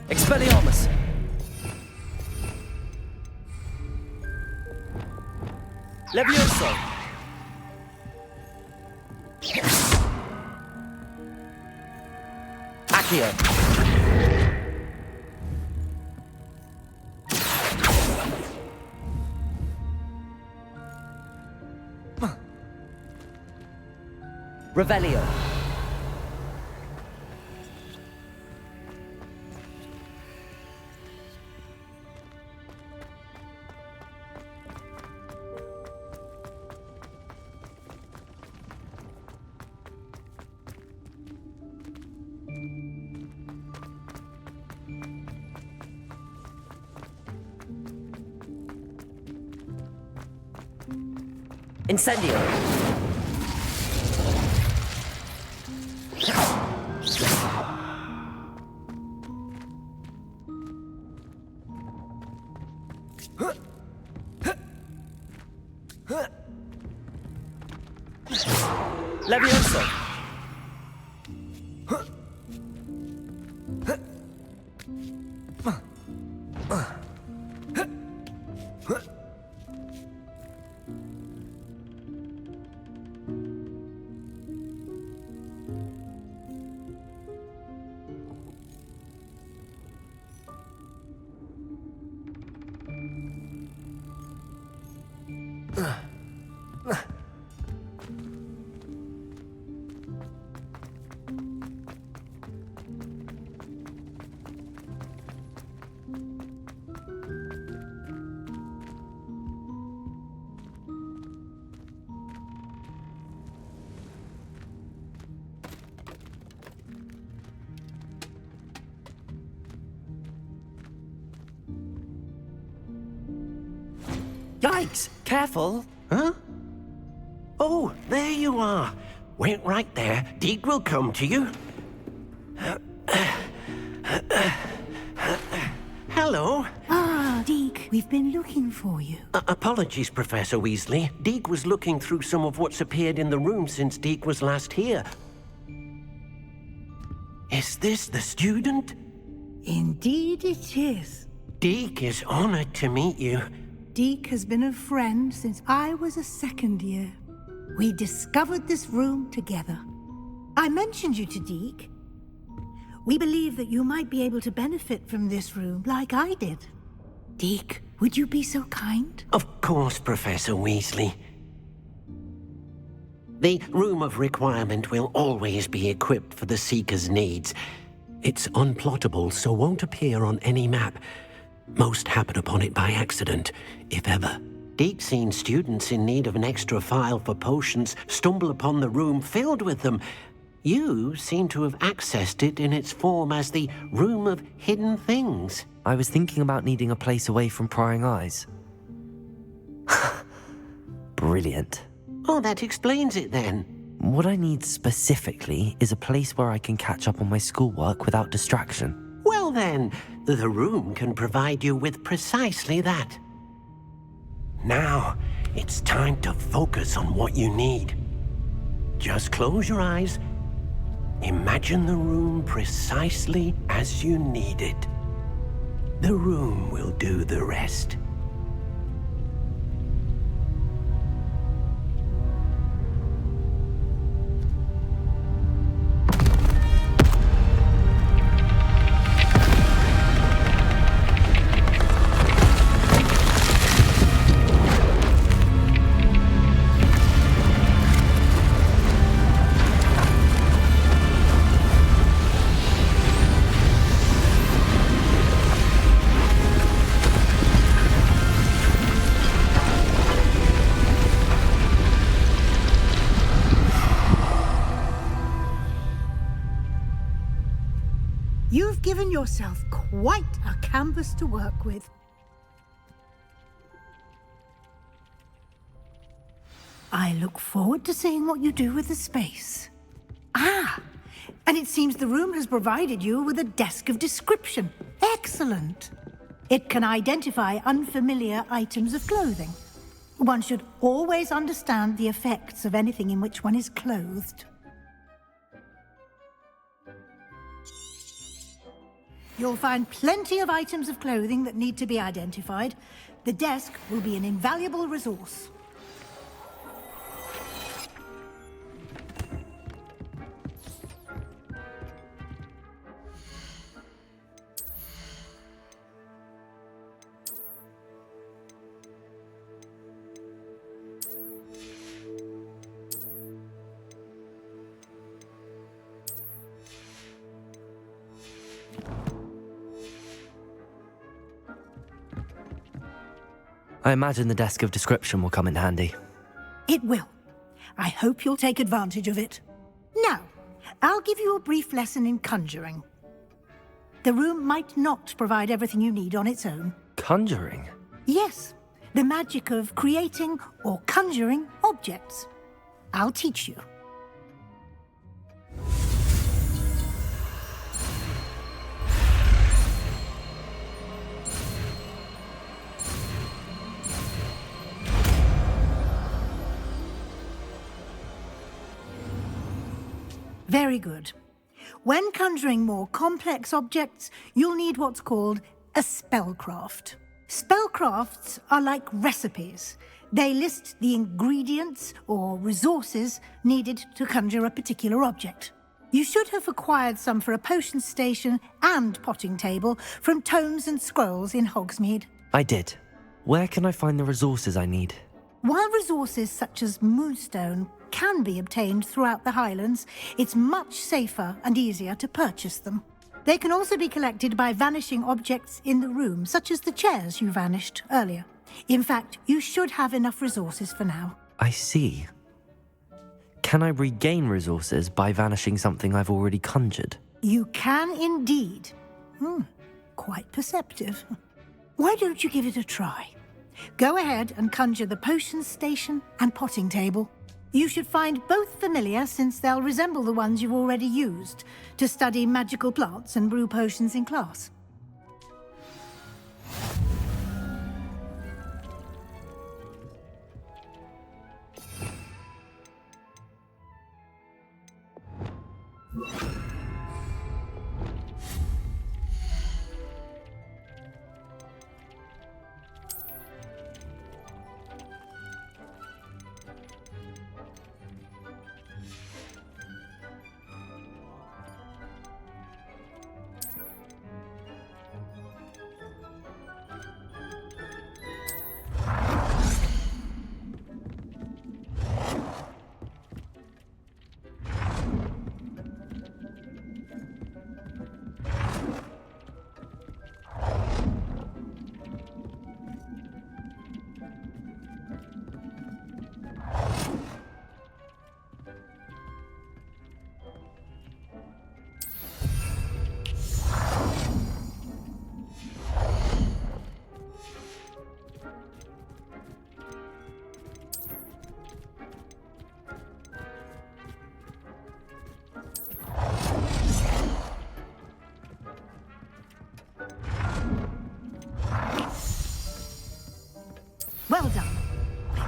Expelliarmus! Levioso! Accio! Revelio! Incendio! Levioso! Yikes! Careful! Huh? Oh, there you are. Wait right there. Deke will come to you. Hello. Ah, Deke, we've been looking for you. Apologies, Professor Weasley. Deke was looking through some of what's appeared in the room since Deke was last here. Is this the student? Indeed it is. Deke is honored to meet you. Deke has been a friend since I was a second year. We discovered this room together. I mentioned you to Deke. We believe that you might be able to benefit from this room like I did. Deke, would you be so kind? Of course, Professor Weasley. The Room of Requirement will always be equipped for the Seeker's needs. It's unplottable, so won't appear on any map. Most happen upon it by accident, if ever. Deke's seen students in need of an extra file for potions stumble upon the room filled with them. You seem to have accessed it in its form as the Room of Hidden Things. I was thinking about needing a place away from prying eyes. Brilliant. Oh, that explains it then. What I need specifically is a place where I can catch up on my schoolwork without distraction. Well then, the room can provide you with precisely that. Now, it's time to focus on what you need. Just close your eyes. Imagine the room precisely as you need it. The room will do the rest. You've given yourself quite a canvas to work with. I look forward to seeing what you do with the space. Ah, and it seems the room has provided you with a desk of description. Excellent. It can identify unfamiliar items of clothing. One should always understand the effects of anything in which one is clothed. You'll find plenty of items of clothing that need to be identified. The desk will be an invaluable resource. I imagine the desk of description will come in handy. It will. I hope you'll take advantage of it. Now, I'll give you a brief lesson in conjuring. The room might not provide everything you need on its own. Conjuring? Yes, the magic of creating or conjuring objects. I'll teach you. Very good. When conjuring more complex objects, you'll need what's called a spellcraft. Spellcrafts are like recipes. They list the ingredients or resources needed to conjure a particular object. You should have acquired some for a potion station and potting table from tomes and scrolls in Hogsmeade. I did. Where can I find the resources I need? While resources such as moonstone can be obtained throughout the Highlands, it's much safer and easier to purchase them. They can also be collected by vanishing objects in the room, such as the chairs you vanished earlier. In fact, you should have enough resources for now. I see. Can I regain resources by vanishing something I've already conjured? You can indeed. Quite perceptive. Why don't you give it a try? Go ahead and conjure the potion station and potting table. You should find both familiar, since they'll resemble the ones you've already used to study magical plants and brew potions in class.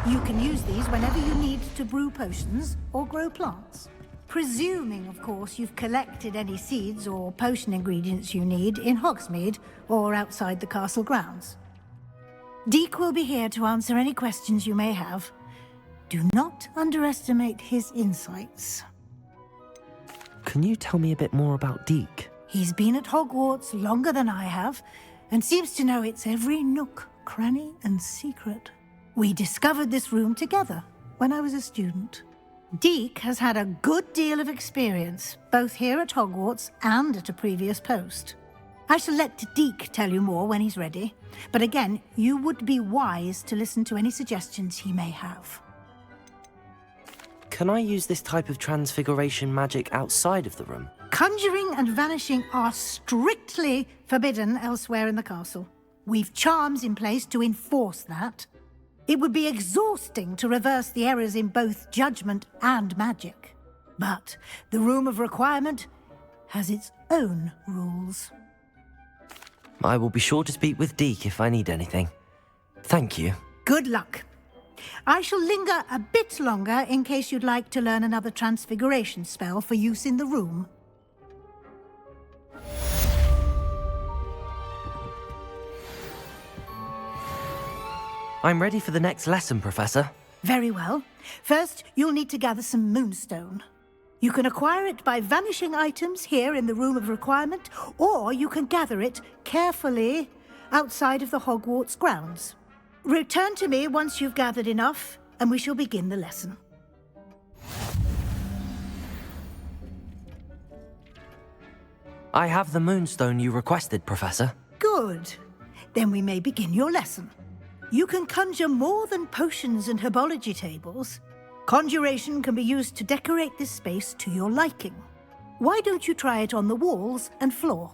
You can use these whenever you need to brew potions or grow plants. Presuming, of course, you've collected any seeds or potion ingredients you need in Hogsmeade or outside the castle grounds. Deek will be here to answer any questions you may have. Do not underestimate his insights. Can you tell me a bit more about Deek? He's been at Hogwarts longer than I have, and seems to know its every nook, cranny, and secret. We discovered this room together when I was a student. Deek has had a good deal of experience, both here at Hogwarts and at a previous post. I shall let Deek tell you more when he's ready, but again, you would be wise to listen to any suggestions he may have. Can I use this type of transfiguration magic outside of the room? Conjuring and vanishing are strictly forbidden elsewhere in the castle. We've charms in place to enforce that. It would be exhausting to reverse the errors in both judgment and magic. But the Room of Requirement has its own rules. I will be sure to speak with Deek if I need anything. Thank you. Good luck. I shall linger a bit longer in case you'd like to learn another transfiguration spell for use in the room. I'm ready for the next lesson, Professor. Very well. First, you'll need to gather some moonstone. You can acquire it by vanishing items here in the Room of Requirement, or you can gather it carefully outside of the Hogwarts grounds. Return to me once you've gathered enough, and we shall begin the lesson. I have the moonstone you requested, Professor. Good. Then we may begin your lesson. You can conjure more than potions and herbology tables. Conjuration can be used to decorate this space to your liking. Why don't you try it on the walls and floor?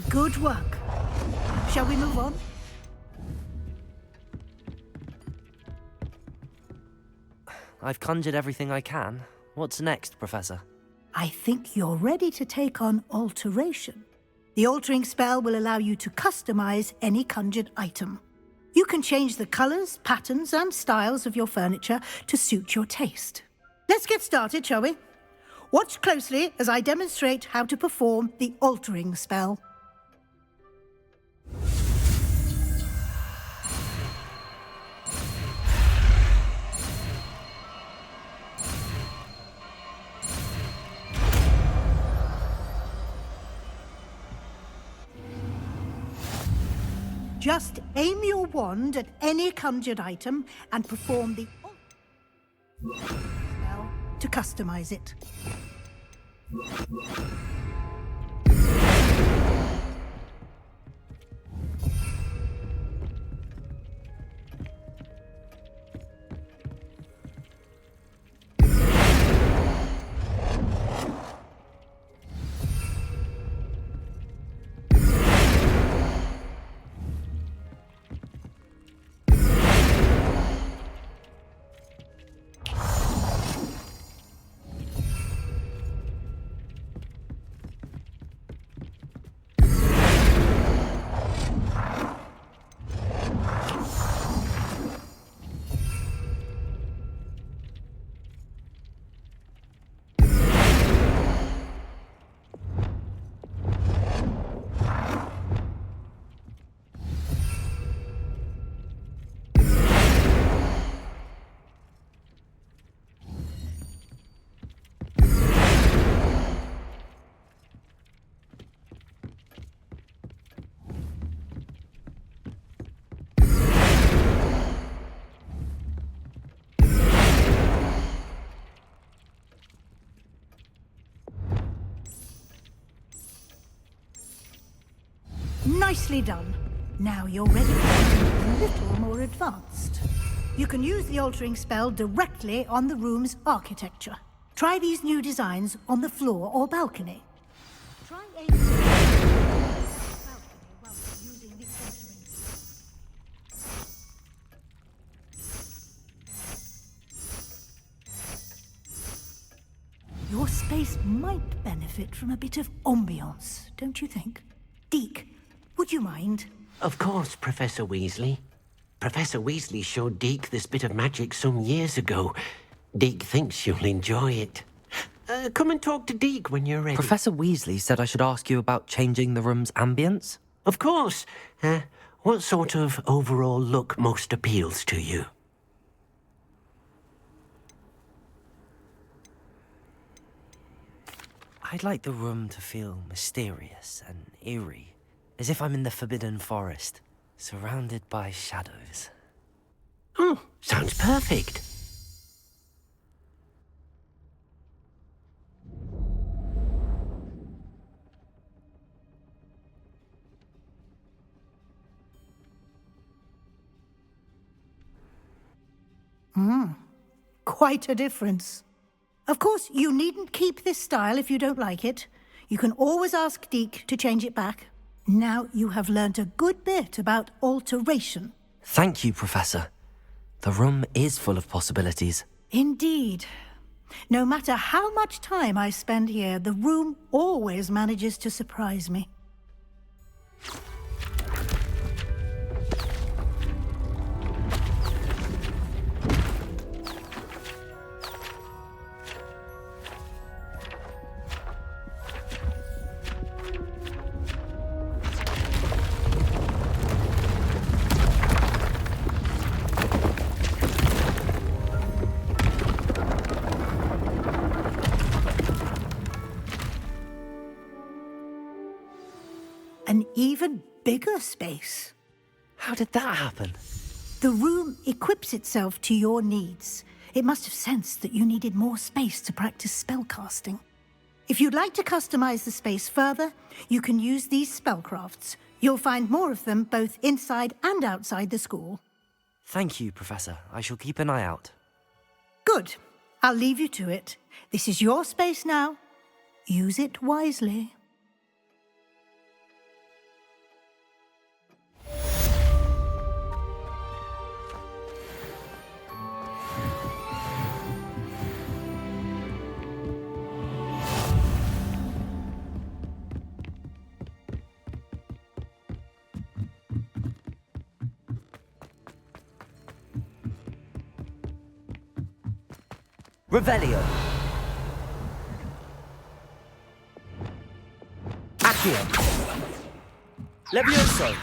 Good work. Shall we move on? I've conjured everything I can. What's next, Professor? I think you're ready to take on alteration. The altering spell will allow you to customize any conjured item. You can change the colors, patterns, and styles of your furniture to suit your taste. Let's get started, shall we? Watch closely as I demonstrate how to perform the altering spell. Just aim your wand at any conjured item and perform the spell to customize it. Nicely done. Now you're ready for something a little more advanced. You can use the altering spell directly on the room's architecture. Try these new designs on the floor or balcony. Try aiming at the balcony while using the altering spell. Your space might benefit from a bit of ambiance, don't you think? Deke, would you mind? Of course, Professor Weasley. Professor Weasley showed Deke this bit of magic some years ago. Deke thinks you'll enjoy it. Come and talk to Deke when you're ready. Professor Weasley said I should ask you about changing the room's ambience. Of course. What sort of overall look most appeals to you? I'd like the room to feel mysterious and eerie, as if I'm in the Forbidden Forest, surrounded by shadows. Oh, sounds perfect. Quite a difference. Of course, you needn't keep this style if you don't like it. You can always ask Deke to change it back. Now you have learnt a good bit about alteration. Thank you, Professor. The room is full of possibilities. Indeed. No matter how much time I spend here, the room always manages to surprise me. An even bigger space. How did that happen? The room equips itself to your needs. It must have sensed that you needed more space to practice spellcasting. If you'd like to customize the space further, you can use these spellcrafts. You'll find more of them both inside and outside the school. Thank you, Professor. I shall keep an eye out. Good. I'll leave you to it. This is your space now. Use it wisely. Revelio. Accio. Levioso.